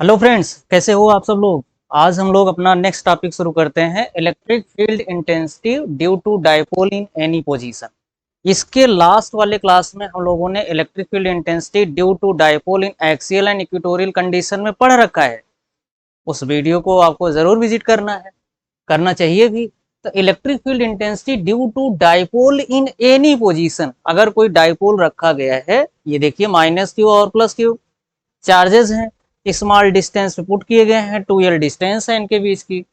Hello friends, कैसे हो आप सब लोग। आज हम लोग अपना नेक्स्ट टॉपिक शुरू करते हैं, electric field intensity due to dipole in any position. इसके लास्ट वाले क्लास में हम लोगों ने electric field intensity due to dipole in axial and equatorial condition में पढ़ रखा है। उस वीडियो को आपको जरूर विजिट करना है, करना चाहिए भी। तो electric field intensity due to dipole in any position, अगर कोई डाइपोल रखा गया है, ये देखिए माइनस क्यू और प्लस क्यू चार्जेस हैं, स्मॉल डिस्टेंस पे पुट किए गए हैं, 2l डिस्टेंस है इनके बीच की।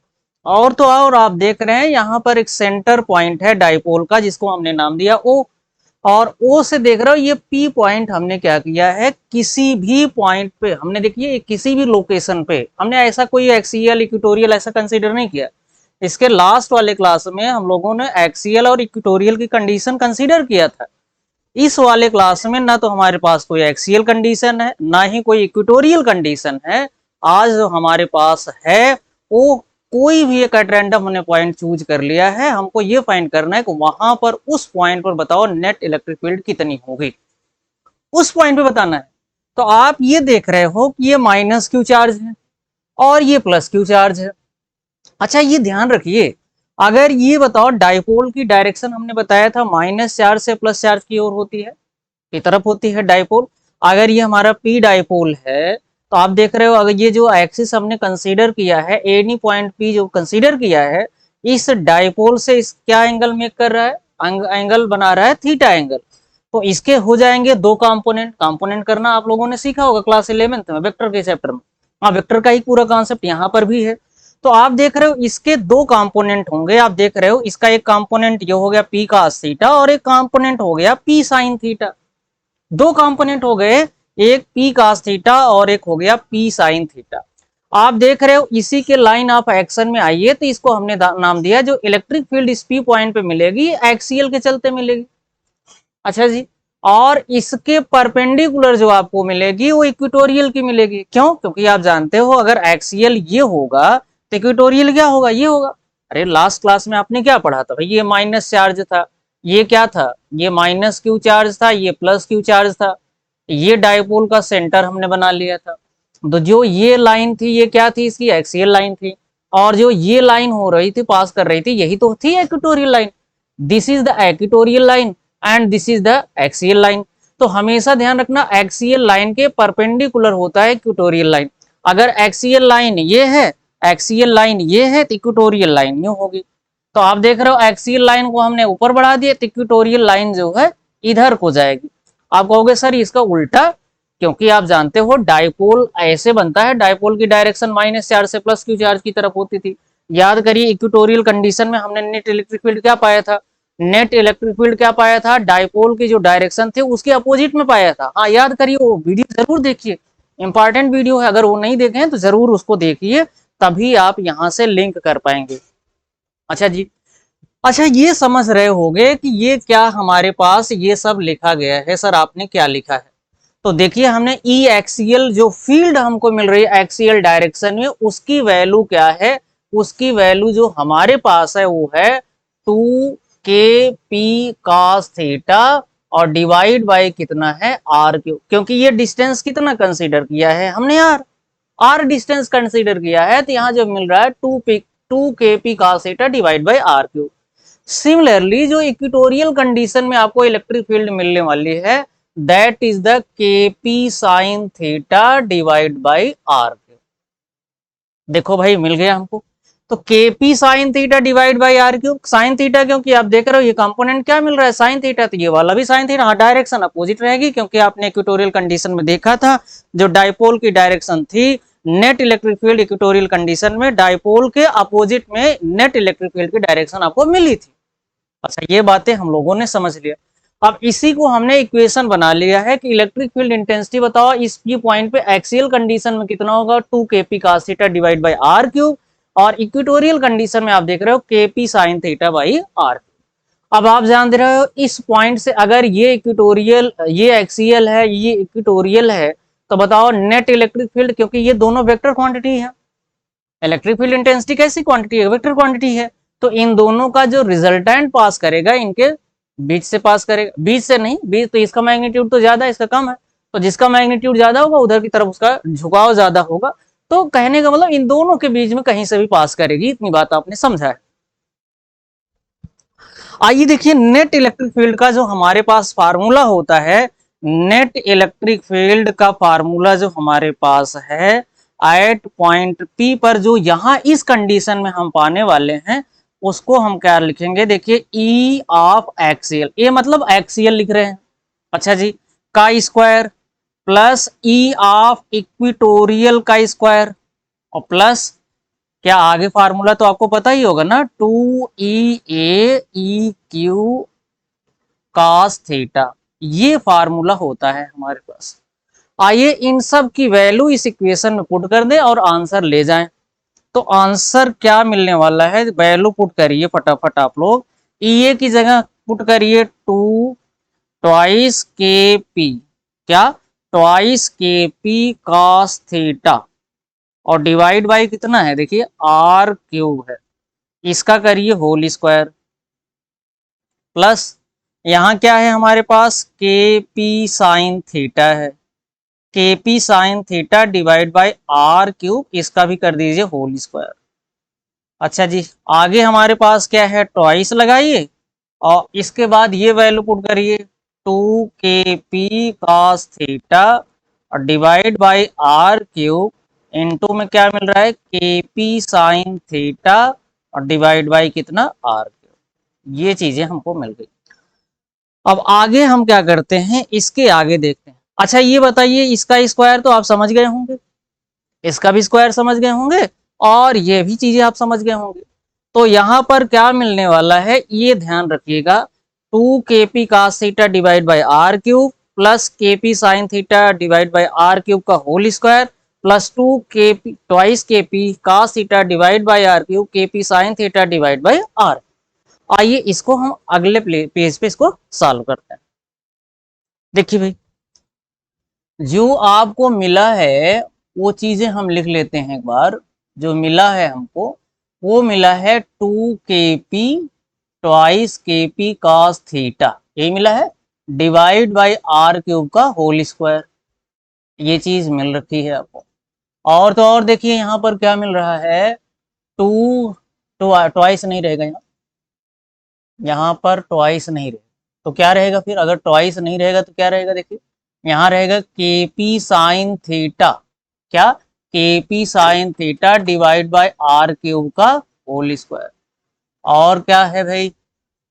और तो और आप देख रहे हैं यहाँ पर एक सेंटर पॉइंट है डाइपोल का, जिसको हमने नाम दिया ओ। और ओ से देख रहे हो ये पी पॉइंट हमने क्या किया है, किसी भी पॉइंट पे हमने देखिए किसी भी लोकेशन पे हमने ऐसा कोई एक्सियल इक्वेटोरियल ऐसा कंसीडर नहीं किया। इसके लास्ट वाले क्लास में हम लोगों ने एक्सियल और इक्वेटोरियल की कंडीशन कंसीडर किया था। इस वाले क्लास में ना तो हमारे पास कोई एक्सियल कंडीशन है, ना ही कोई इक्वेटोरियल कंडीशन है। आज जो हमारे पास है वो कोई भी एक एट रैंडम हमने पॉइंट चूज कर लिया है। हमको ये फाइंड करना है कि वहां पर उस पॉइंट पर बताओ नेट इलेक्ट्रिक फील्ड कितनी होगी, उस पॉइंट पे बताना है। तो आप ये देख रहे हो कि ये माइनस क्यू चार्ज है और ये प्लस क्यू चार्ज है। अच्छा, ये ध्यान रखिए, अगर ये बताओ डाइपोल की डायरेक्शन हमने बताया था माइनस चार्ज से प्लस चार्ज की ओर होती है, की तरफ होती है डाइपोल। अगर ये हमारा पी डाइपोल है तो आप देख रहे हो, अगर ये जो एक्सिस हमने कंसीडर किया है, एनी पॉइंट पी जो कंसीडर किया है, इस डाइपोल से इस क्या एंगल मेक कर रहा है, एंगल बना रहा है थीटा एंगल। तो इसके हो जाएंगे दो कंपोनेंट। कंपोनेंट करना आप लोगों ने सीखा होगा क्लास 11th में वेक्टर के चैप्टर में। हाँ, वेक्टर का ही पूरा कॉन्सेप्ट यहाँ पर भी है। तो आप देख रहे हो इसके दो कंपोनेंट होंगे। आप देख रहे हो इसका एक कंपोनेंट ये हो गया पी cos थीटा और एक कंपोनेंट हो गया पी sin थीटा। दो कंपोनेंट हो गए, एक पी cos थीटा और एक हो गया पी sin थीटा। आप देख रहे हो इसी के लाइन ऑफ एक्शन में आइए, तो इसको हमने नाम दिया जो इलेक्ट्रिक फील्ड इस पी पॉइंट पे मिलेगी एक्सियल के चलते मिलेगी। अच्छा जी, और इसके परपेंडिकुलर जो आपको मिलेगी वो इक्वेटोरियल की मिलेगी। क्यों? क्योंकि आप जानते हो अगर एक्सियल ये होगा तो इक्वेटोरियल क्या होगा, ये होगा। अरे लास्ट क्लास में आपने क्या पढ़ा था भाई, ये माइनस चार्ज था, ये क्या था, ये माइनस क्यू चार्ज था, ये प्लस क्यू चार्ज था। ये डाइपोल का सेंटर हमने बना लिया था। तो जो ये लाइन थी ये क्या थी, इसकी एक्सियल लाइन थी। और जो ये लाइन हो रही थी, पास कर रही थी, यही तो थी equatorial line. This is the equatorial line and this is the axial line. तो हमेशा ध्यान रखना, एक्सियल लाइन के परपेंडिकुलर होता है इक्वेटोरियल लाइन। अगर एक्सियल लाइन ये है, एक्सियल लाइन ये है, तो इक्वेटोरियल लाइन यूं होगी। तो आप देख रहे हो एक्सियल लाइन को हमने ऊपर बढ़ा दिया, तो इक्वेटोरियल लाइन जो है इधर को जाएगी। आप कहोगे सर इसका उल्टा, क्योंकि आप जानते हो डाइपोल ऐसे बनता है, डाइपोल की डायरेक्शन माइनस चार्ज से प्लस क्यू चार्ज की तरफ होती थी। याद करिए इक्वेटोरियल कंडीशन में हमने नेट इलेक्ट्रिक फील्ड क्या पाया था, नेट इलेक्ट्रिक फील्ड क्या पाया था, डाइपोल की जो डायरेक्शन थी उसके अपोजिट में पाया था। हाँ याद करिए, वो वीडियो जरूर देखिए, इंपॉर्टेंट वीडियो है। अगर वो नहीं देखे हैं तो जरूर उसको देखिए, तभी आप यहां से लिंक कर पाएंगे। अच्छा जी, अच्छा ये समझ रहे होंगे कि ये क्या हमारे पास ये सब लिखा गया है, सर आपने क्या लिखा है। तो देखिए हमने ई एक्सियल जो फील्ड हमको मिल रही है एक्सियल डायरेक्शन में, उसकी वैल्यू क्या है, उसकी वैल्यू जो हमारे पास है वो है 2k p cos थीटा और डिवाइड बाय कितना है r क्यू। क्योंकि ये डिस्टेंस कितना कंसीडर किया है हमने, r डिस्टेंस कंसीडर किया है, तो यहाँ जो मिल रहा है 2k p cos theta divide bye r Q. Similarly जो इक्वेटोरियल कंडीशन में आपको इलेक्ट्रिक फील्ड मिलने वाली है, that is the kp sin theta divide bye r Q. देखो भाई मिल गया हमको, तो kp sin theta divide bye r cube. sin theta क्योंकि आप देख रहे हो ये कंपोनेंट क्या मिल रहा है sin थीटा, तो ये वाला भी sin थीटा। हाँ, डायरेक्शन अपोजिट रहेगी, क्योंकि आपने इक्वेटोरियल कंडीशन में देखा था जो डाइपोल की डायरेक्शन थी, net electric field equatorial condition में डाइपोल के अपोजिट में नेट इलेक्ट्रिक फील्ड की डायरेक्शन आपको मिली थी। अच्छा, ये बातें हम लोगों ने समझ लिया। अब इसी को हमने इक्वेशन बना लिया है कि इलेक्ट्रिक फील्ड इंटेंसिटी बताओ इस पॉइंट पे एक्सियल कंडीशन में कितना होगा, 2kp cos theta divide bye r cube, और इक्वेटोरियल कंडीशन में आप देख रहे हो kp sin theta by r। अब आप जान दे रहे हो इस पॉइंट से अगर ये इक्वेटोरियल, ये एक्सियल है, ये इक्वेटोरियल है, तो बताओ नेट इलेक्ट्रिक फील्ड, क्योंकि ये दोनों वेक्टर क्वांटिटी है। इलेक्ट्रिक फील्ड इंटेंसिटी कैसी क्वांटिटी है, वेक्टर क्वांटिटी है। तो इन दोनों का जो रिजल्टेंट पास करेगा इनके बीच से पास करेगा, बीच से नहीं, बीच तो इसका मैग्नीट्यूड तो ज्यादा है, इसका कम है, तो जिसका मैग्नीट्यूड ज्यादा होगा उधर की तरफ उसका झुकाव ज्यादा होगा। तो कहने का मतलब इन दोनों के बीच में कहीं से भी पास करेगी, इतनी बात आपने समझा है। आइए देखिए, नेट इलेक्ट्रिक फील्ड का जो हमारे पास फार्मूला होता है, नेट इलेक्ट्रिक फील्ड का फार्मूला जो हमारे पास है एट पॉइंट पी पर, जो यहां इस कंडीशन में हम पाने वाले हैं, उसको हम क्या लिखेंगे, देखिए ई ऑफ एक्सियल, ये मतलब एक्सियल लिख रहे हैं, अच्छा जी, का square plus E of equatorial का स्क्वायर, और प्लस क्या आगे फार्मूला तो आपको पता ही होगा ना, 2EA cos थीटा, ये फार्मूला होता है हमारे पास। आइए इन सब की वैल्यू इस इक्वेशन में पुट कर दें और आंसर ले जाएं। तो आंसर क्या मिलने वाला है, वैल्यू पुट करिए फटाफट आप लोग। ई की जगह पुट करिए 2 ट्वाइस के पी, क्या ट्वाइस के पी कॉस थीटा, और डिवाइड बाय कितना है, देखिए आर क्यूब है, इसका करिए होल स्क्वायर, प्लस यहाँ क्या है हमारे पास, के पी साइन थीटा है, K P sine theta divide by are cube, इसका भी कर दीजिए होल स्क्वायर। अच्छा जी, आगे हमारे पास क्या है, ट्वाइस लगाइए और इसके बाद ये वैल्यू पुट करिए 2 kp cos थीटा और divide by are cube, into में क्या मिल रहा है, के पी साइन थीटा और डिवाइड बाय कितना, आर क्यूब, ये चीजें हमको मिल गई। अब आगे हम क्या करते हैं, इसके आगे देखते हैं। अच्छा ये बताइए, इसका स्क्वायर तो आप समझ गए होंगे, इसका भी स्क्वायर समझ गए होंगे, और ये भी चीजें आप समझ गए होंगे। तो यहां पर क्या मिलने वाला है, ये ध्यान रखिएगा, 2 kp cos theta divide by are cube plus kp sine theta divide by are cube का whole square plus 2 kp twice kp cos theta divide by are cube kp sine theta divide by r. आइए इसको हम अगले page पे इसको solve करते हैं। देखिए भाई, जो आपको मिला है वो चीजें हम लिख लेते हैं एक बार। जो मिला है हमको, वो मिला है 2 kp twice kp cos theta, यही मिला है, डिवाइड बाय आर क्यूब का होल स्क्वायर, ये चीज मिल रखी है आपको। और तो और देखिए यहाँ पर क्या मिल रहा है, टू ट्वाइस नहीं रहेगा यहाँ, यहाँ पर ट्वाइस नहीं रहेगा, तो क्या रहेगा फिर, अगर ट्वाइस नहीं रहेगा तो क्या रहेगा, देखिए यहाँ रहेगा kp साइन थीटा, क्या, kp sine theta divide by are cube का होल स्क्वायर। और क्या है भाई,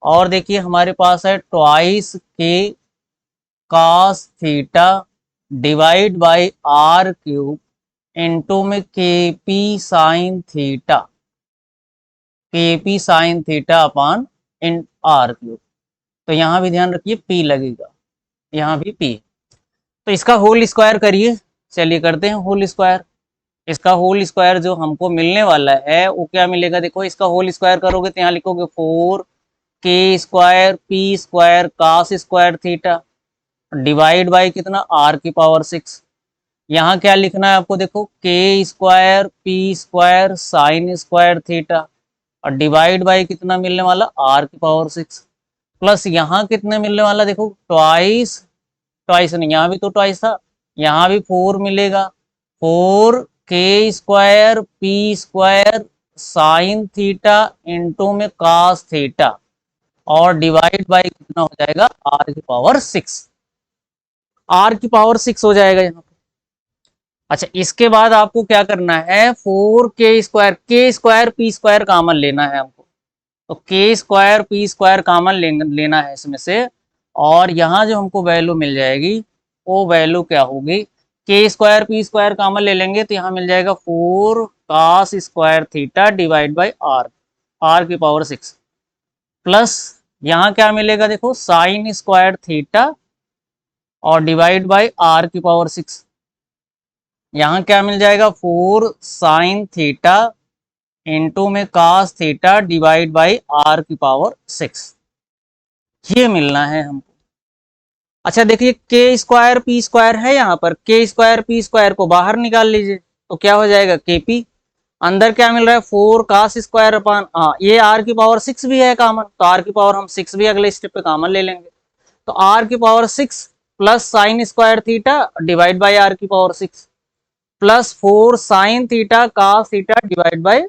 और देखिए हमारे पास है twice K cos theta divide by are cube into में kp sine theta, kp sine theta upon in R cube. तो यहाँ भी ध्यान रखिए p लगेगा, यहाँ भी p, तो इसका होल स्क्वायर करिए। चलिए करते हैं होल स्क्वायर। इसका होल स्क्वायर जो हमको मिलने वाला है वो क्या मिलेगा, देखो इसका होल स्क्वायर करोगे तो यहाँ लिखोगे 4 k² p² cos square theta divide by कितना, r की पावर 6। यहाँ क्या लिखना है आपको, देखो k² p² sine square theta और डिवाइड बाय कितना मिलने वाला, r की पावर 6, प्लस यहाँ कितने मिलने वाला, देखो ट्वाइस, ट्वाइस नहीं, यहाँ भी तो ट्वाइस था, यहाँ भी 4 मिलेगा, 4 k² p² sine theta into में cos थीटा और डिवाइड बाय कितना हो जाएगा, r की पावर 6, r की पावर 6 हो जाएगा यहाँ पे। अच्छा इसके बाद आपको क्या करना है, 4 k² p² कॉमन लेना है हमको, तो k² p² कॉमन लेना है इसमें से, और यहाँ जो हमको वैल्यू मिल जाएगी वो वैल्यू क्या होगी, k² p² कॉमन ले लेंगे तो यहाँ मिल जाएगा 4 cos square theta divide bye r की पावर 6, प्लस यहाँ क्या मिलेगा, देखो साइन स्क्वायर थीटा और डिवाइड बाय r की पावर 6, यहाँ क्या मिल जाएगा, 4 साइन थीटा इनटू में cos theta divide bye r की पावर 6, ये मिलना है हमको। अच्छा देखिए k² p² है, यहाँ पर k² p² को बाहर निकाल लीजिए तो क्या हो जाएगा, kp, अंदर क्या मिल रहा है, 4 cos स्क्वायर अपान, हाँ ये r की पावर 6 भी है कॉमन, तो r की पावर हम 6 भी अगले स्टेप पे कॉमन ले लेंगे, तो r की power 6 plus sine square theta divide bye r की power 6, plus 4 sine theta cos theta divide bye,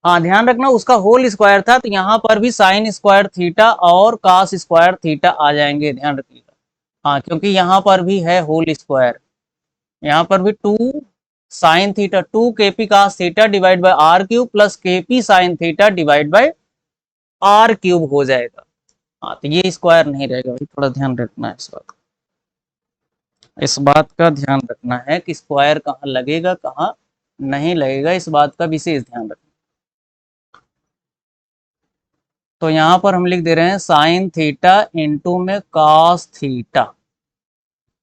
हाँ ध्यान रखना उसका होल स्क्वायर था, तो यहाँ पर भी साइन स्क्वायर थीटा और कॉस स्क्वायर थीटा आ जाएंगे, ध्यान रखिएगा। हाँ क्योंकि यहाँ पर भी है होल स्क्वायर, यहाँ पर भी 2 sine theta 2 K P cos theta divide by are cube plus K P sine theta divide by are cube हो जाएगा। हाँ तो ये स्क्वायर नहीं रहेगा भाई, थोड़ा ध्यान रखना है इस बात का, इस बात का ध्यान रखना है कि स्क्वायर कहाँ लगेगा कहाँ नहीं लगेगा, इस बात का विशेष ध्यान रखना। तो यहाँ पर हम लिख दे रहे हैं साइन थीटा इंटू में कॉस थीटा,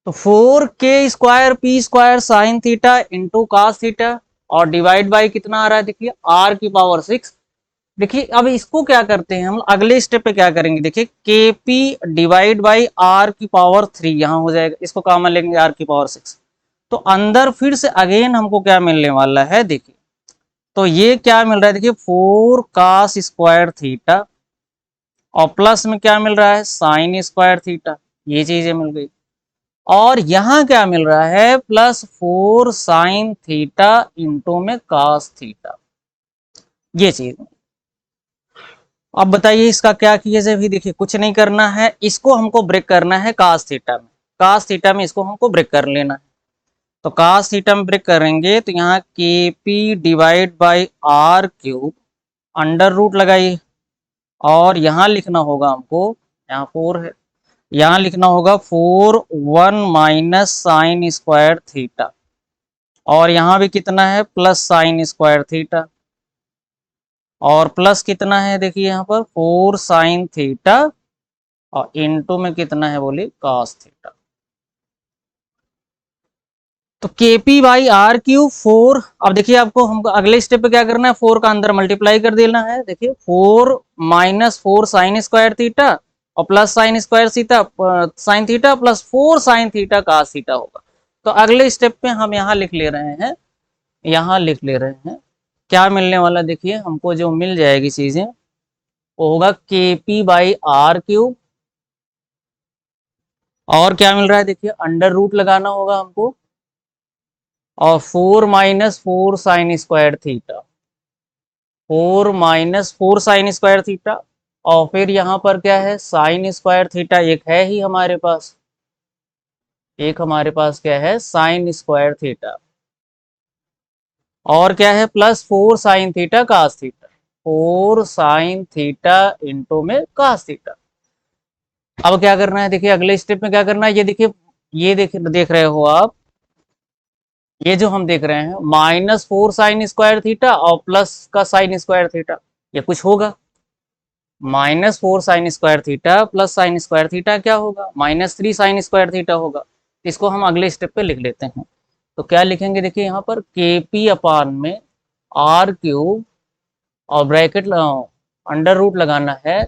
तो 4 k² p² sine theta into cos theta और डिवाइड बाय कितना आ रहा है देखिए r⁻6। देखिए अब इसको क्या करते हैं हम अगले स्टेप पे क्या करेंगे, देखिए kp डिवाइड बाई r⁻3 यहाँ हो जाएगा, इसको कॉमन लेंगे r⁻6, तो अंदर फिर से अगेन हमको क्या मिलने वाला है देखिए, तो ये क्या मिल रहा है देखिए 4 cos स्क्वायर थीटा और प्लस में क्या मिल रहा है साइन स्क्वायर थीटा, ये चीजें मिल गई, और यहाँ क्या मिल रहा है प्लस 4 साइन थीटा इंटू में कॉस थीटा, ये चीज। अब बताइए इसका क्या किया जाए, भी देखिए कुछ नहीं करना है, इसको हमको ब्रेक करना है cos थीटा में, cos थीटा में इसको हमको ब्रेक कर लेना है, तो cos थीटा में ब्रेक करेंगे तो यहाँ kp divide by R cube under root लगाइए, और यहाँ लिखना होगा हमको, यहाँ 4 है, यहाँ लिखना होगा 4 1 माइनस साइन स्क्वायर थीटा, और यहाँ भी कितना है प्लस साइन स्क्वायर थीटा, और प्लस कितना है देखिए यहाँ पर 4 साइन थीटा और इनटू में कितना है बोलिए cos थीटा, तो kp बाई आर क्यूब 4। अब देखिए आपको हमको अगले स्टेप पे क्या करना है, 4 का अंदर मल्टीप्लाई कर देना है, देखिए 4 माइनस 4 साइन स्क्वायर थीटा और plus sine square theta sine theta plus 4 sine theta cos theta होगा। तो अगले स्टेप पे हम यहाँ लिख ले रहे हैं, यहाँ लिख ले रहे हैं क्या मिलने वाला, देखिए हमको जो मिल जाएगी चीजें वो होगा kp बाई आर क्यूब, और क्या मिल रहा है देखिए अंडर रूट लगाना होगा हमको, और 4 minus 4 sine square theta, 4 minus 4 sine square theta, और फिर यहाँ पर क्या है साइन स्क्वायर थीटा एक है ही हमारे पास, एक हमारे पास क्या है साइन स्क्वायर थीटा, और क्या है plus 4 sine theta cos theta, 4 sine theta into में cos थीटा। अब क्या करना है देखिए अगले स्टेप में क्या करना है, ये देखिए ये देख रहे हो आप, ये जो हम देख रहे हैं माइनस 4 साइन स्क्वायर थीटा और प्लस का साइन स्क्वायर थीटा, ये कुछ होगा minus 4 sine square theta plus sine square theta क्या होगा -3 साइन स्क्वायर थीटा होगा, इसको हम अगले स्टेप पे लिख लेते हैं। तो क्या लिखेंगे देखिए यहाँ पर kp अपान में आर क्यूब और ब्रैकेट अंडर रूट लगाना है,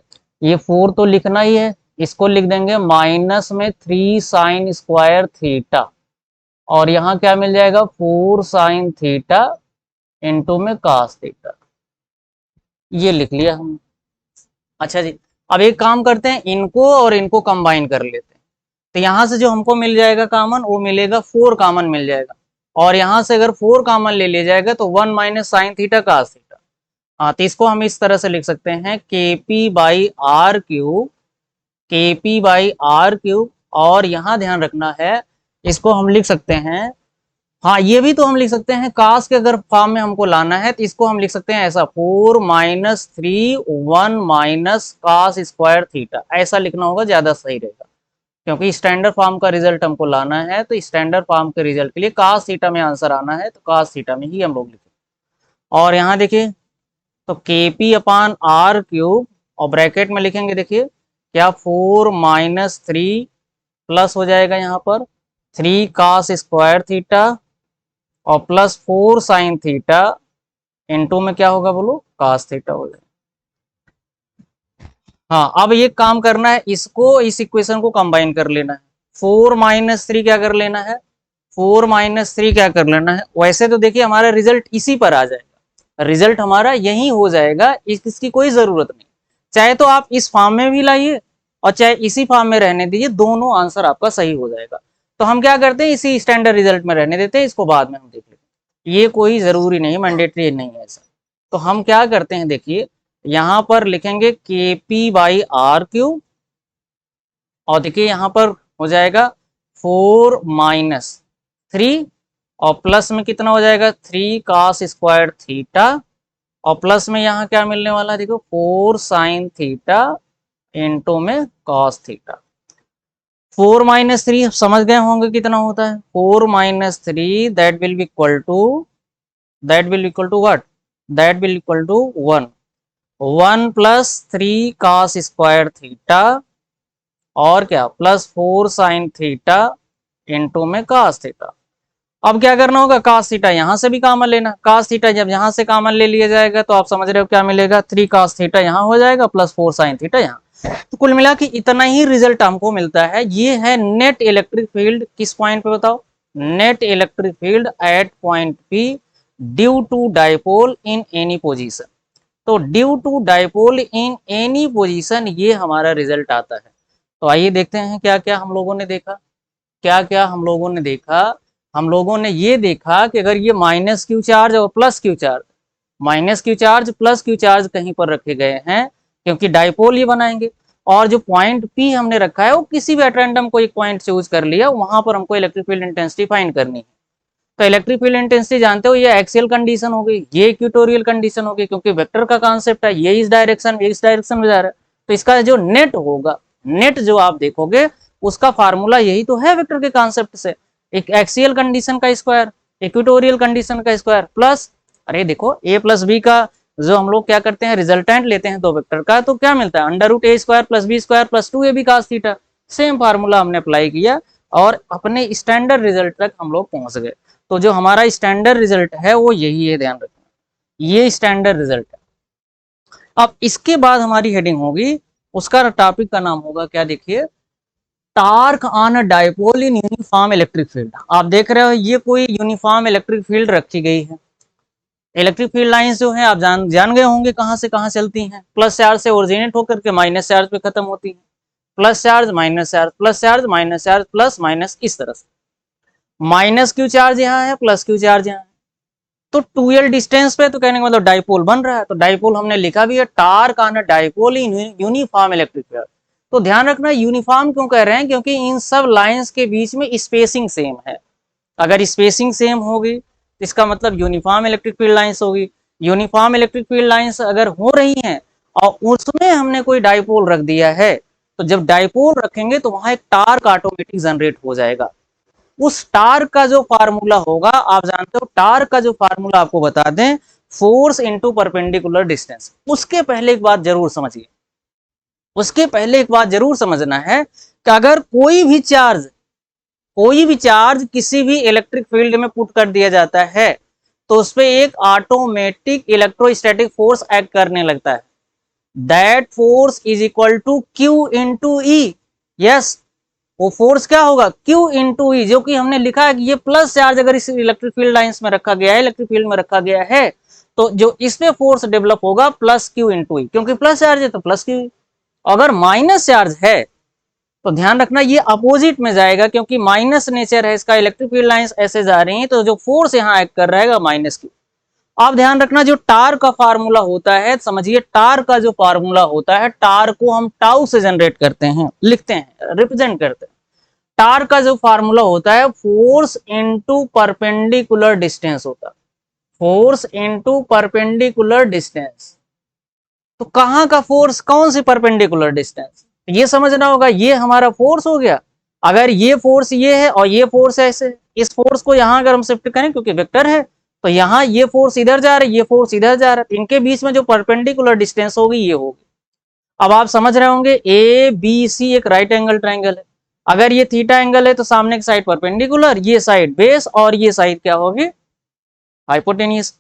ये 4 तो लिखना ही है, इसको लिख देंगे माइनस में 3 साइन स्क्वायर थीटा, और यहाँ क्या मिल जाएगा 4 साइन थीटा इंटू में cos थीटा, ये लिख लिया हमने। अच्छा जी अब एक काम करते हैं, इनको और इनको कंबाइन कर लेते हैं, तो यहाँ से जो हमको मिल जाएगा कॉमन वो मिलेगा 4 कॉमन मिल जाएगा, और यहाँ से अगर 4 कॉमन ले लिया जाएगा तो 1 minus sine theta cos theta. हाँ तो इसको हम इस तरह से लिख सकते हैं kp by R cube, kp by R cube, और यहाँ ध्यान रखना है इसको हम लिख सकते हैं, हाँ ये भी तो हम लिख सकते हैं कास के अगर फॉर्म में हमको लाना है तो इसको हम लिख सकते हैं ऐसा 4 minus 3 1 minus cos square theta, ऐसा लिखना होगा ज्यादा सही रहेगा, क्योंकि स्टैंडर्ड फॉर्म का रिजल्ट हमको लाना है, तो स्टैंडर्ड फॉर्म के रिजल्ट के लिए कास थीटा में आंसर आना है, तो कास थीटा में ही हम लोग लिखें। और यहाँ देखिए तो kp अपान आर क्यूब और ब्रैकेट में लिखेंगे देखिए क्या 4 माइनस 3 प्लस हो जाएगा यहाँ पर 3 cos स्क्वायर थीटा और प्लस 4 साइन थीटा इनटू में क्या होगा बोलो cos थीटा हो जाएगा। हाँ अब ये काम करना है, इसको इस इक्वेशन को कंबाइन कर लेना है, 4 माइनस 3 क्या कर लेना है 4 माइनस 3 क्या कर लेना है, वैसे तो देखिए हमारा रिजल्ट इसी पर आ जाएगा, रिजल्ट हमारा यही हो जाएगा, इसकी कोई जरूरत नहीं, चाहे तो आप इस फॉर्म में भी लाइए और चाहे इसी फॉर्म में रहने दीजिए, दोनों आंसर आपका सही हो जाएगा। तो हम क्या करते हैं इसी स्टैंडर्ड रिजल्ट में रहने देते हैं, इसको बाद में हम देख लेते हैं। ये कोई ज़रूरी नहीं, मैंडेटरी नहीं है ऐसा। तो हम क्या करते हैं, देखिए यहाँ पर लिखेंगे KP/R³ और देखिए यहाँ पर हो जाएगा 4-3 और प्लस में कितना हो जाएगा 3 cos स्क्वायर थीटा और प्लस में यहाँ क्या मिलने वाला है, देखो 4 sin थीटा इंटू में cos थीटा। 4-3 समझ गए होंगे कितना होता है, 4-3 that will equal to what, that will equal to 1 plus 3 cos square theta और क्या प्लस 4 sin थीटा इंटू में cos थीटा। अब क्या करना होगा, cos थीटा यहां से भी कॉमन लेना, cos थीटा जब यहां से कॉमन ले लिया जाएगा तो आप समझ रहे हो क्या मिलेगा, 3 cos थीटा यहाँ हो जाएगा प्लस 4 sin थीटा यहाँ। तो कुल मिला के इतना ही रिजल्ट हमको मिलता है। ये है नेट इलेक्ट्रिक फील्ड किस पॉइंट पे बताओ, net electric field at point P due to dipole in any position. तो due to dipole in any position ये हमारा रिजल्ट आता है। तो आइए देखते हैं क्या क्या हम लोगों ने देखा, क्या क्या हम लोगों ने देखा। हम लोगों ने ये देखा कि अगर ये माइनस क्यू चार्ज और plus Q charge, minus Q charge plus Q charge कहीं पर रखे गए हैं क्योंकि डाइपोल ये बनाएंगे, और जो पॉइंट P हमने रखा है वो किसी भी एट रैंडम को एक पॉइंट चूज कर लिया, वहां पर हमको इलेक्ट्रिक फील्ड इंटेंसिटी फाइंड करनी है। तो इलेक्ट्रिक फील्ड इंटेंसिटी जानते हो ये एक्सियल कंडीशन हो गई, ये इक्वेटोरियल कंडीशन हो गई, क्योंकि वेक्टर का कॉन्सेप्ट है, ये इस डायरेक्शन में जा रहा है। तो इसका जो नेट होगा, नेट जो आप देखोगे उसका फार्मूला यही तो है वेक्टर के कॉन्सेप्ट से, एक एक्सियल कंडीशन का स्क्वायर इक्वेटोरियल कंडीशन का स्क्वायर प्लस, अरे देखो a प्लस बी का जो हम लोग क्या करते हैं रिजल्टेंट लेते हैं दो वेक्टर का, तो क्या मिलता है √a² + b² + 2ab cos theta. Same formula हमने अप्लाई किया और अपने स्टैंडर्ड रिजल्ट तक हम लोग पहुंच गए। तो जो हमारा स्टैंडर्ड रिजल्ट है वो यही है, ध्यान रखना, ये स्टैंडर्ड रिजल्ट है। अब इसके बाद हमारी हेडिंग होगी, उसका टॉपिक का नाम होगा क्या, देखिए torque on a dipole in uniform electric field. आप देख रहे हो ये कोई यूनिफॉर्म इलेक्ट्रिक फील्ड रखी गई है। इलेक्ट्रिक फील्ड लाइंस जो है आप जान गए होंगे कहां से कहां चलती हैं, प्लस चार्ज से ओरिजिनेट होकर के माइनस चार्ज पे खत्म होती है, plus charge minus charge plus charge minus charge plus minus, इस तरह से। माइनस क्यू चार्ज यहाँ है, प्लस क्यू चार्ज यहाँ है, तो 2l डिस्टेंस पे, तो कहने का मतलब डाइपोल बन रहा है। तो डाइपोल हमने लिखा भी है torque on a dipole in uniform electric field. तो ध्यान रखना यूनिफॉर्म क्यों कह रहे हैं, क्योंकि इन सब लाइंस के बीच में स्पेसिंग सेम है। अगर स्पेसिंग सेम होगी तो इसका मतलब यूनिफॉर्म इलेक्ट्रिक फील्ड लाइंस होगी। यूनिफॉर्म इलेक्ट्रिक फील्ड लाइंस अगर हो रही हैं और उसमें हमने कोई डाइपोल रख दिया है, तो जब डाइपोल रखेंगे तो वहां एक टार्क ऑटोमेटिक जनरेट हो जाएगा। उस टार्क का जो फार्मूला होगा, आप जानते हो टार्क का जो फार्मूला आपको बता दें, फोर्स इनटू परपेंडिकुलर डिस्टेंस। उसके पहले एक बात जरूर समझिए, उसके पहले एक बात जरूर समझना है कि अगर कोई भी चार्ज किसी भी इलेक्ट्रिक फील्ड में पुट कर दिया जाता है तो उस पर एक ऑटोमेटिक इलेक्ट्रोस्टैटिक फोर्स एक्ट करने लगता है। That force is equal to Q into E. Yes, वो फोर्स क्या होगा, Q इंटू ई, जो कि हमने लिखा है कि ये प्लस चार्ज अगर इस इलेक्ट्रिक फील्ड लाइंस में रखा गया है, इलेक्ट्रिक फील्ड में रखा गया है, तो जो इसमें फोर्स डेवलप होगा प्लस Q इंटू ई, क्योंकि प्लस चार्ज है तो प्लस Q। अगर माइनस चार्ज है तो ध्यान रखना ये अपोजिट में जाएगा, क्योंकि माइनस नेचर है इसका, इलेक्ट्रिक फील्ड लाइंस ऐसे जा रही हैं, तो जो फोर्स यहाँ एक्ट कर रहेगा माइनस Q। आप ध्यान रखना जो टार्क का फार्मूला होता है, समझिए टार्क का जो फार्मूला होता है, टार्क को हम टाउ से जनरेट करते हैं, लिखते हैं, रिप्रेजेंट करते हैं। टार्क का जो फार्मूला होता है फोर्स इनटू परपेंडिकुलर डिस्टेंस होता है, फोर्स इनटू परपेंडिकुलर डिस्टेंस। तो कहां का फोर्स, कौन सी परपेंडिकुलर डिस्टेंस, ये समझना होगा। ये हमारा फोर्स हो गया, अगर ये फोर्स ये है और ये फोर्स ऐसे, इस फोर्स को यहां अगर हम शिफ्ट करें क्योंकि वेक्टर है, तो यहाँ ये फोर्स इधर जा रहा है, ये फोर्स इधर जा रहा है, तो इनके बीच में जो परपेंडिकुलर डिस्टेंस होगी ये होगी। अब आप समझ रहे होंगे ABC एक राइट एंगल ट्राइंगल है, अगर ये थीटा एंगल है तो सामने की साइड परपेंडिकुलर, ये साइड बेस और ये साइड क्या होगी, हाइपोटेनियस।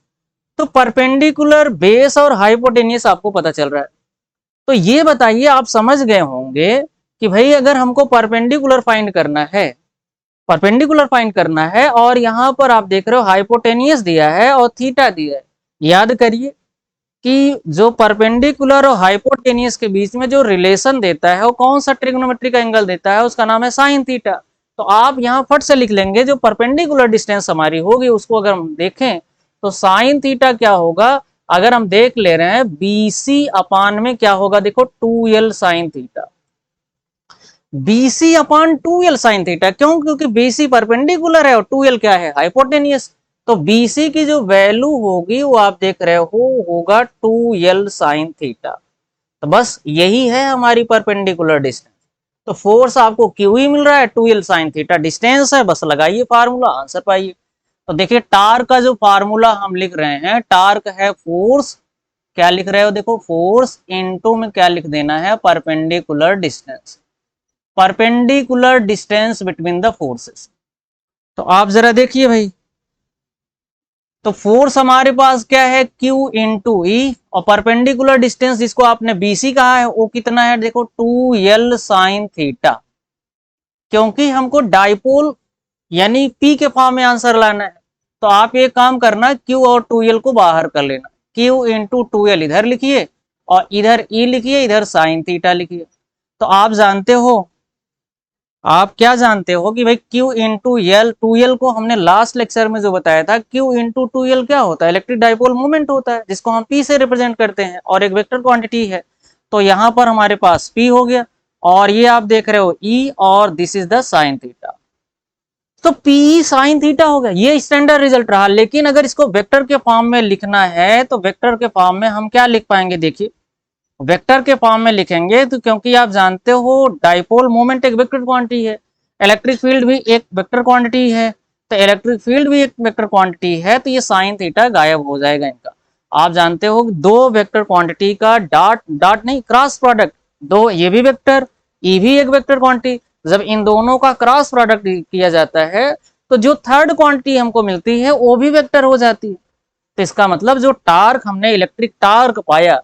तो परपेंडिकुलर, बेस और हाइपोटेनियस आपको पता चल रहा है। तो ये बताइए, आप समझ गए होंगे कि भाई अगर हमको परपेंडिकुलर फाइंड करना है, परपेंडिकुलर फाइंड करना है, और यहां पर आप देख रहे हो हाइपोटेनियस दिया है और थीटा दिया है, याद करिए कि जो परपेंडिकुलर और हाइपोटेनियस के बीच में जो रिलेशन देता है वो कौन सा ट्रिग्नोमेट्रिक एंगल देता है, उसका नाम है साइन थीटा। तो आप यहाँ फट से लिख लेंगे, जो परपेंडिकुलर डिस्टेंस हमारी होगी उसको अगर हम देखें तो साइन थीटा क्या होगा, अगर हम देख ले रहे हैं बीसी अपान में क्या होगा, देखो 2l साइन थीटा, बीसी अपान 2l साइन थीटा, क्यों, क्योंकि बीसी परपेंडिकुलर है और 2l क्या है, हाइपोटेनियस। तो बीसी की जो वैल्यू होगी वो आप देख रहे हो होगा 2l साइन थीटा। तो बस यही है हमारी परपेंडिकुलर डिस्टेंस। तो फोर्स आपको क्यू ही मिल रहा है, 2l साइन थीटा डिस्टेंस है, बस लगाइए फार्मूला, आंसर पाइए। तो देखिए टार्क का जो फार्मूला हम लिख रहे हैं, टार्क है फोर्स, क्या लिख रहे हो, देखो फोर्स इनटू में क्या लिख देना है, perpendicular distance, perpendicular distance between the forces. तो आप जरा देखिए भाई, तो फोर्स हमारे पास क्या है, Q इंटू ई, और परपेंडिकुलर डिस्टेंस जिसको आपने BC कहा है वो कितना है, देखो 2l साइन थीटा, क्योंकि हमको डाइपोल यानी P के फॉर्म में आंसर लाना है। तो आप ये काम करना, Q और 2l को बाहर कर लेना, Q इंटू 2l इधर लिखिए और इधर E लिखिए, इधर साइन थीटा लिखिए। तो आप जानते हो, आप क्या जानते हो कि भाई Q इंटू एल, 2l को हमने लास्ट लेक्चर में जो बताया था, Q इंटू 2l क्या होता है, इलेक्ट्रिक डाइपोल मोमेंट होता है, जिसको हम P से रिप्रेजेंट करते हैं और एक वेक्टर क्वांटिटी है। तो यहाँ पर हमारे पास P हो गया और ये आप देख रहे हो E, और this is the sine theta. तो P साइन थीटा हो गया, ये स्टैंडर्ड रिजल्ट रहा। लेकिन अगर इसको वेक्टर के फॉर्म में लिखना है तो वेक्टर के फॉर्म में हम क्या लिख पाएंगे, देखिए वेक्टर के फॉर्म में लिखेंगे तो, क्योंकि आप जानते हो डाइपोल मोमेंट एक वेक्टर क्वांटिटी है, इलेक्ट्रिक फील्ड भी एक वेक्टर क्वांटिटी है, तो इलेक्ट्रिक फील्ड भी एक वेक्टर क्वांटिटी है, तो ये साइन थीटा गायब हो जाएगा इनका। आप जानते हो दो वेक्टर क्वांटिटी का डॉट डॉट नहीं क्रॉस प्रोडक्ट, दो ये भी वेक्टर, ये भी एक वेक्टर क्वांटिटी, जब इन दोनों का क्रॉस प्रोडक्ट किया जाता है तो जो थर्ड क्वांटिटी हमको मिलती है वो भी वेक्टर हो जाती है। तो इसका मतलब जो टार्क हमने इलेक्ट्रिक टार्क पाया,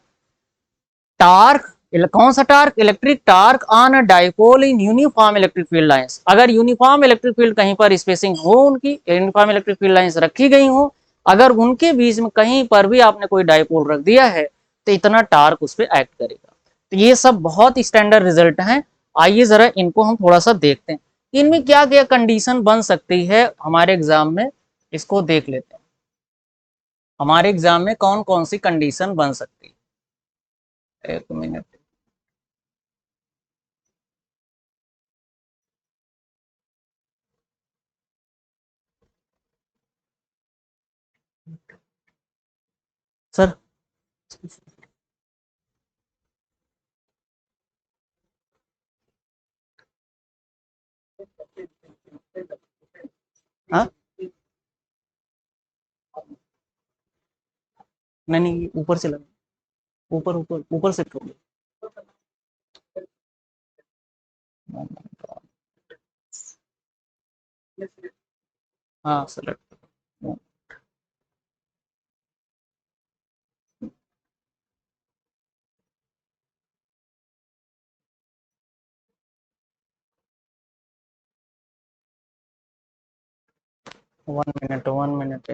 टार्क, कौन सा torque, electric torque on a dipole in uniform electric field lines. अगर यूनिफॉर्म इलेक्ट्रिक फील्ड कहीं पर स्पेसिंग हो, उनकी यूनिफॉर्म इलेक्ट्रिक फील्ड लाइंस रखी गई हो, अगर उनके बीच में कहीं पर भी आपने कोई डाइपोल रख दिया है तो इतना टार्क उस पर एक्ट करेगा। तो ये सब बहुत स्टैंडर्ड रिजल्ट हैं। आइए जरा इनको हम थोड़ा सा देखते हैं, इनमें क्या क्या कंडीशन बन सकती है हमारे एग्जाम में, इसको देख लेते हैं। हमारे एग्जाम में कौन कौन सी कंडीशन बन सकती है, एक मिनट। सर, हाँ, नहीं नहीं, ऊपर से लगा, ऊपर ऊपर ऊपर से करो। हाँ सेलेक्ट, 1 मिनट 1 मिनट।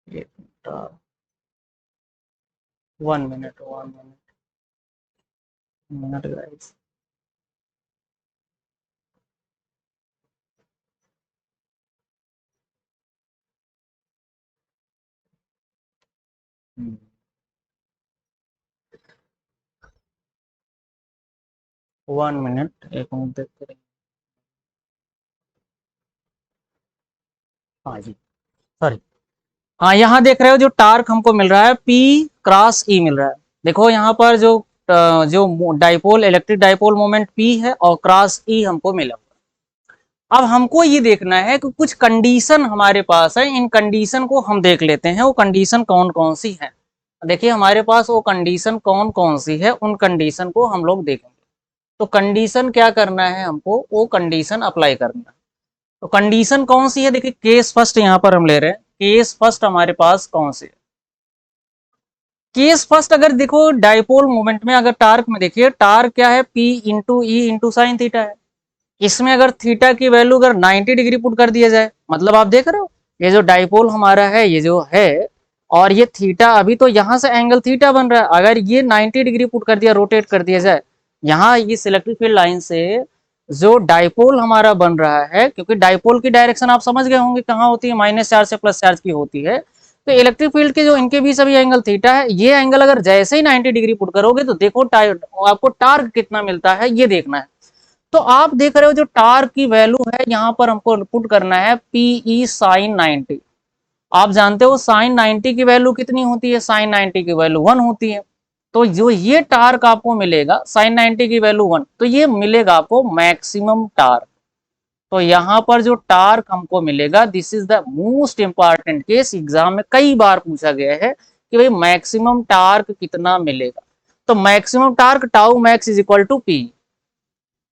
एक 1 मिनट 1 मिनट गाइस। हम्म, 1 मिनट, एक मिनट देखते रहिए। हाँ जी, सॉरी। हाँ, यहाँ देख रहे हो जो टार्क हमको मिल रहा है P क्रॉस E मिल रहा है। देखो यहाँ पर जो dipole electric dipole moment P है और क्रॉस E हमको मिला। अब हमको ये देखना है कि कुछ कंडीशन हमारे पास है, इन कंडीशन को हम देख लेते हैं, वो कंडीशन कौन कौन सी है। देखिए हमारे पास वो कंडीशन कौन कौन सी है, उन कंडीशन को हम लोग देखेंगे। तो कंडीशन क्या करना है हमको, वो कंडीशन अप्लाई करना है। तो कंडीशन कौन सी है, देखिए केस फर्स्ट यहाँ पर हम ले रहे हैं, केस फर्स्ट हमारे पास कौन सी है, केस फर्स्ट अगर देखो डाइपोल मोमेंट में, अगर टार्क में देखिए, टार्क क्या है, P into E into sine theta है। इसमें अगर थीटा की वैल्यू अगर 90 डिग्री पुट कर दिया जाए, मतलब आप देख रहे हो ये जो डाइपोल हमारा है, ये जो है, और ये थीटा, अभी तो यहाँ से एंगल थीटा बन रहा है, अगर ये 90 डिग्री पुट कर दिया, रोटेट कर दिया जाए, यहाँ इस इलेक्ट्रिक फील्ड लाइन से जो डाइपोल हमारा बन रहा है, क्योंकि डाइपोल की डायरेक्शन आप समझ गए होंगे कहाँ होती है, माइनस चार्ज से प्लस चार्ज की होती है। तो इलेक्ट्रिक फील्ड के जो इनके बीच अभी एंगल थीटा है, ये एंगल अगर जैसे ही 90 डिग्री पुट करोगे तो देखो आपको टार्क कितना मिलता है, ये देखना है। तो आप देख रहे हो जो टार्क की वैल्यू है, यहाँ पर हमको पुट करना है पीई साइन 90। आप जानते हो साइन 90 की वैल्यू कितनी होती है, साइन 90 की वैल्यू 1 होती है। तो जो ये टार्क आपको मिलेगा साइन 90 की वैल्यू 1, तो ये मिलेगा आपको मैक्सिमम टार्क। तो यहाँ पर जो टार्क हमको मिलेगा, this is the most important case, exam में कई बार पूछा गया है कि भाई मैक्सिमम टार्क कितना मिलेगा। तो maximum torque tau max is equal to P.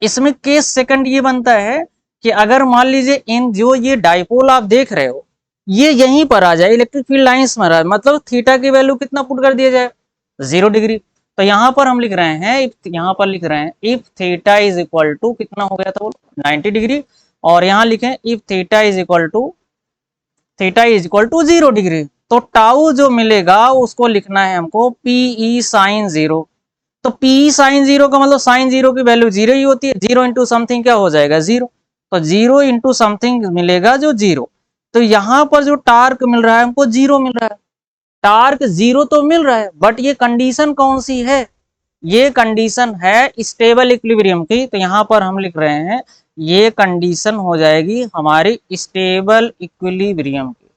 इसमें केस सेकंड ये बनता है कि अगर मान लीजिए इन जो ये डाइपोल आप देख रहे हो, ये यहीं पर आ जाए, इलेक्ट्रिक फील्ड लाइंस में आ जाए, मतलब थीटा की वैल्यू कितना पुट कर दिया जाए, 0 डिग्री। तो यहाँ पर हम लिख रहे हैं, यहाँ पर लिख रहे हैं if theta is equal to कितना हो गया था, 90 डिग्री, और यहाँ लिखे if theta is equal to 0 degree. तो टाउ जो मिलेगा उसको लिखना है हमको पीई साइन 0। तो पी साइन 0 का मतलब साइन 0 की वैल्यू 0 ही होती है, 0 इंटू समथिंग क्या हो जाएगा, 0। तो 0 इंटू समथिंग मिलेगा जो 0। तो यहाँ पर जो टार्क मिल रहा है हमको 0 मिल रहा है, टार्क 0 तो मिल रहा है, बट ये कंडीशन कौन सी है, ये कंडीशन है स्टेबल इक्विलिब्रियम की। तो यहाँ पर हम लिख रहे हैं ये कंडीशन हो जाएगी हमारी स्टेबल इक्विलिब्रियम की।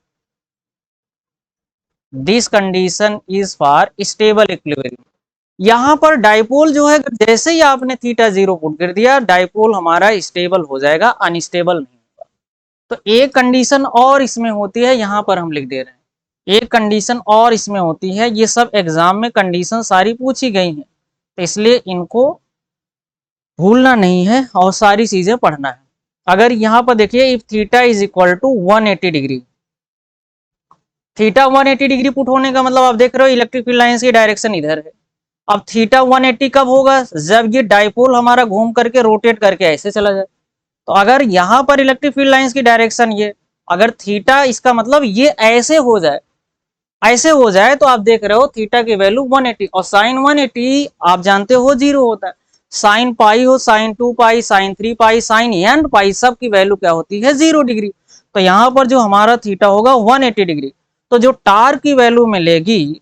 This condition is for stable equilibrium. यहाँ पर डाइपोल जो है, जैसे ही आपने थीटा 0 पुट कर दिया, डाइपोल हमारा स्टेबल हो जाएगा, अनस्टेबल नहीं होगा। तो एक कंडीशन और इसमें होती है, यहाँ पर हम लिख दे रहे हैं, एक कंडीशन और इसमें होती है, ये सब एग्जाम में कंडीशन सारी पूछी गई हैं, तो इसलिए इनको भूलना नहीं है और सारी चीजें पढ़ना है। अगर यहाँ पर देखिए if theta is equal to 180 degree, theta 180 degree put होने का मतलब आप देख रहे हो इलेक्ट्रिक फील्ड लाइंस की डायरेक्शन इधर है। अब थीटा 180 कब होगा, जब ये डाइपोल हमारा घूम करके रोटेट करके ऐसे चला जाए। तो अगर यहाँ पर इलेक्ट्रिक फील्ड लाइंस की डायरेक्शन ये, अगर थीटा इसका मतलब ये ऐसे हो जाए, ऐसे हो जाए, तो आप देख रहे हो थीटा की वैल्यू 180, और साइन 180 आप जानते हो 0 होता है। साइन पाई हो, sine 2 pi, sine 3 pi, sine N pi, सब की वैल्यू क्या होती है, 0 डिग्री। तो यहाँ पर जो हमारा थीटा होगा 180 डिग्री। तो जो टार्क की वैल्यू मिलेगी,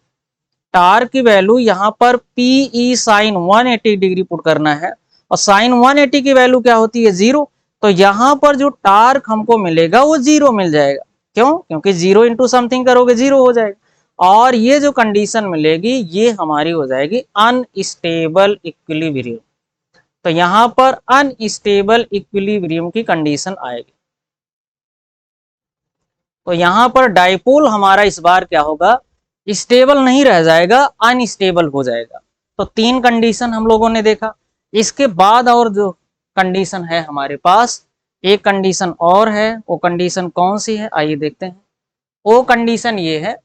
टार्क की वैल्यू यहाँ पर पीई साइन 180 डिग्री पुट करना है, और साइन 180 की वैल्यू क्या होती है, 0। तो यहाँ पर जो टार्क हमको मिलेगा वो 0 मिल जाएगा। क्यों, क्योंकि 0 इंटू समथिंग करोगे 0 हो जाएगा। और ये जो कंडीशन मिलेगी ये हमारी हो जाएगी अनस्टेबल इक्विलिब्रियम। तो यहाँ पर अनस्टेबल इक्विलिब्रियम की कंडीशन आएगी। तो यहाँ पर डाइपोल हमारा इस बार क्या होगा, स्टेबल नहीं रह जाएगा, अनस्टेबल हो जाएगा। तो 3 कंडीशन हम लोगों ने देखा। इसके बाद और जो कंडीशन है हमारे पास, एक कंडीशन और है, वो कंडीशन कौन सी है, आइए देखते हैं। वो कंडीशन ये है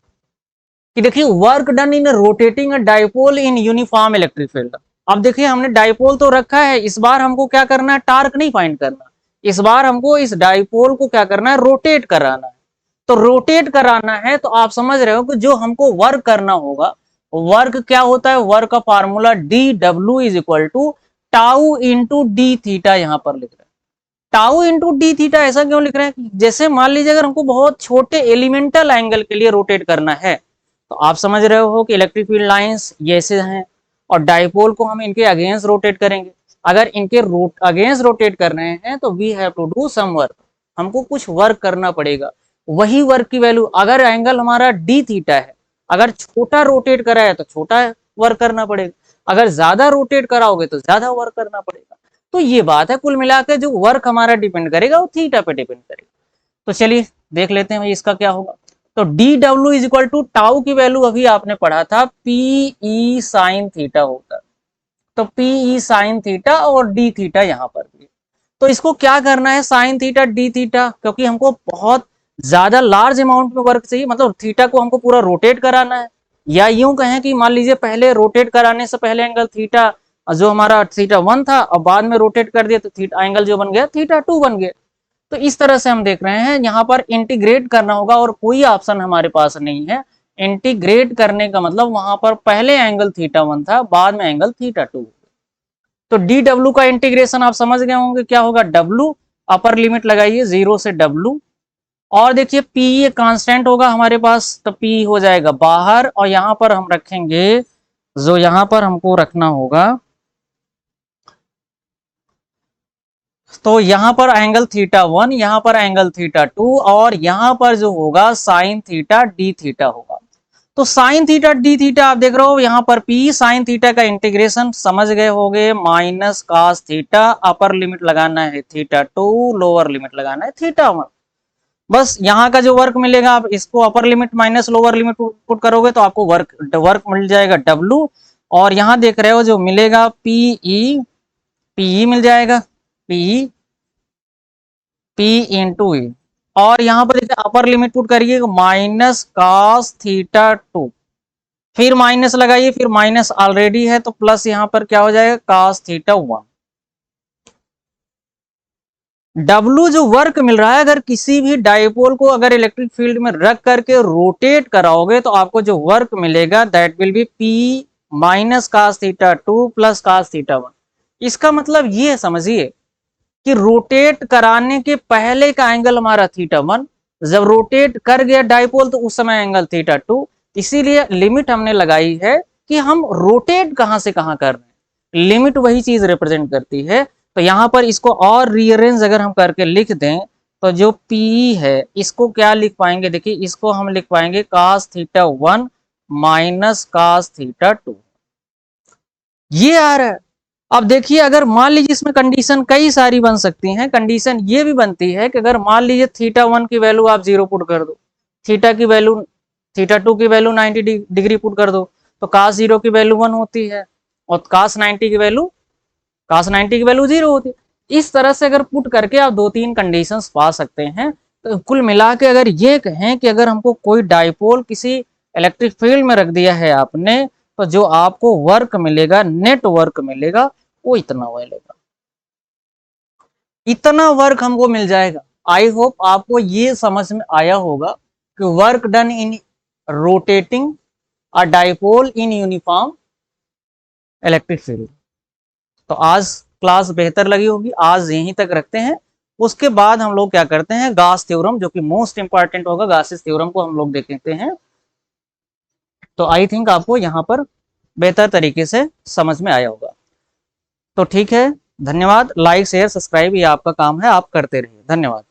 कि देखिए work done in rotating dipole in uniform electric field. अब देखिए हमने डाइपोल तो रखा है, इस बार हमको क्या करना है, टार्क नहीं फाइंड करना, इस बार हमको इस डाइपोल को क्या करना है, रोटेट कराना है। तो रोटेट कराना है, तो आप समझ रहे हो कि जो हमको वर्क करना होगा, वर्क क्या होता है, वर्क का formula D W is equal to tau into D theta, यहां पर लिख रहे हैं टाउ इंटू डी थीटा। ऐसा क्यों लिख रहे हैं, जैसे मान लीजिए अगर हमको बहुत छोटे एलिमेंटल एंगल के लिए रोटेट करना है, तो आप समझ रहे हो कि इलेक्ट्रिक फील्ड लाइंस जैसे हैं, और डाइपोल को हम इनके अगेंस्ट रोटेट करेंगे। अगर इनके अगेंस्ट रोटेट कर रहे हैं तो we have to do some work, हमको कुछ वर्क करना पड़ेगा। वही वर्क की वैल्यू, अगर एंगल हमारा डी थीटा है, अगर छोटा रोटेट करा है तो छोटा वर्क करना पड़ेगा, अगर ज्यादा रोटेट कराओगे तो ज्यादा वर्क करना पड़ेगा। तो ये बात है, कुल मिलाकर जो वर्क हमारा डिपेंड करेगा वो थीटा पे डिपेंड करेगा। तो चलिए देख लेते हैं भाई इसका क्या होगा। तो D W is equal to tau की वैल्यू अभी आपने पढ़ा था पीई साइन थीटा होता, तो पीई साइन थीटा और डी थीटा यहाँ पर भी। तो इसको क्या करना है, साइन थीटा डी थीटा, क्योंकि हमको बहुत ज्यादा लार्ज अमाउंट में वर्क चाहिए, मतलब थीटा को हमको पूरा रोटेट कराना है, या यूं कहें कि मान लीजिए पहले रोटेट कराने से पहले एंगल थीटा जो हमारा थीटा 1 था और बाद में रोटेट कर दिया तो थीटा एंगल जो बन गया थीटा 2 बन गया। तो इस तरह से हम देख रहे हैं यहाँ पर इंटीग्रेट करना होगा और कोई ऑप्शन हमारे पास नहीं है। इंटीग्रेट करने का मतलब वहां पर पहले एंगल थीटा 1 था, बाद में एंगल थीटा 2। तो डी डब्ल्यू का इंटीग्रेशन आप समझ गए होंगे क्या होगा, डब्ल्यू अपर लिमिट लगाइए 0 से डब्ल्यू, और देखिए पी ये कांस्टेंट होगा हमारे पास, तो पी हो जाएगा बाहर, और यहां पर हम रखेंगे जो यहां पर हमको रखना होगा, तो यहां पर एंगल थीटा 1, यहां पर एंगल थीटा 2, और यहां पर जो होगा साइन थीटा डी थीटा होगा। तो साइन थीटा डी थीटा आप देख रहे हो यहाँ पर पी साइन थीटा का इंटीग्रेशन समझ गए होगे, minus cos theta, upper limit लगाना है थीटा 2, लोअर लिमिट लगाना है थीटा 1। बस यहाँ का जो वर्क मिलेगा, आप इसको upper limit minus lower limit put करोगे तो आपको वर्क मिल जाएगा डब्ल्यू, और यहाँ देख रहे हो जो मिलेगा पीई मिल जाएगा, पी इंटू ई, और यहाँ पर देखिए अपर लिमिट पुट करिए माइनस कास थीटा 2, फिर माइनस लगाइए, फिर माइनस ऑलरेडी है तो प्लस यहाँ पर क्या हो जाएगा कास थीटा 1। डब्लू जो वर्क मिल रहा है, अगर किसी भी डाइपोल को अगर इलेक्ट्रिक फील्ड में रख करके रोटेट कराओगे तो आपको जो वर्क मिलेगा that will be P minus cos theta 2 plus cos theta 1। इसका मतलब ये समझिए कि रोटेट कराने के पहले का एंगल हमारा थीटा 1, जब रोटेट कर गया डाइपोल तो उस समय एंगल थीटा 2। इसीलिए लिमिट हमने लगाई है कि हम रोटेट कहां से कहां कर रहे हैं, लिमिट वही चीज रिप्रेजेंट करती है। तो यहां पर इसको और रीअरेंज अगर हम करके लिख दें तो जो पी है इसको क्या लिख पाएंगे, देखिए इसको हम लिख पाएंगे cos theta 1 minus cos theta 2, ये आ रहा है। अब देखिए अगर मान लीजिए इसमें कंडीशन कई सारी बन सकती हैं, कंडीशन ये भी बनती है कि अगर मान लीजिए थीटा 1 की वैल्यू आप 0 पुट कर दो, थीटा की वैल्यू थीटा 2 की वैल्यू 90 डिग्री पुट कर दो, तो कास 0 की वैल्यू 1 होती है, और कास 90 की वैल्यू 0 होती है। इस तरह से अगर पुट करके आप 2-3 कंडीशंस पा सकते हैं। तो कुल मिला के अगर ये कहें कि अगर हमको कोई डाइपोल किसी इलेक्ट्रिक फील्ड में रख दिया है आपने, तो जो आपको वर्क मिलेगा, नेट वर्क मिलेगा, वो इतना मिलेगा, इतना वर्क हमको मिल जाएगा। आई होप आपको ये समझ में आया होगा कि work done in rotating a dipole in uniform electric field. तो आज क्लास बेहतर लगी होगी, आज यहीं तक रखते हैं। उसके बाद हम लोग क्या करते हैं, गास थ्योरम जो कि मोस्ट इंपॉर्टेंट होगा, गासिस थ्योरम को हम लोग देखते हैं। तो आई थिंक आपको यहाँ पर बेहतर तरीके से समझ में आया होगा। तो ठीक है, धन्यवाद। लाइक शेयर सब्सक्राइब ये आपका काम है, आप करते रहिए। धन्यवाद।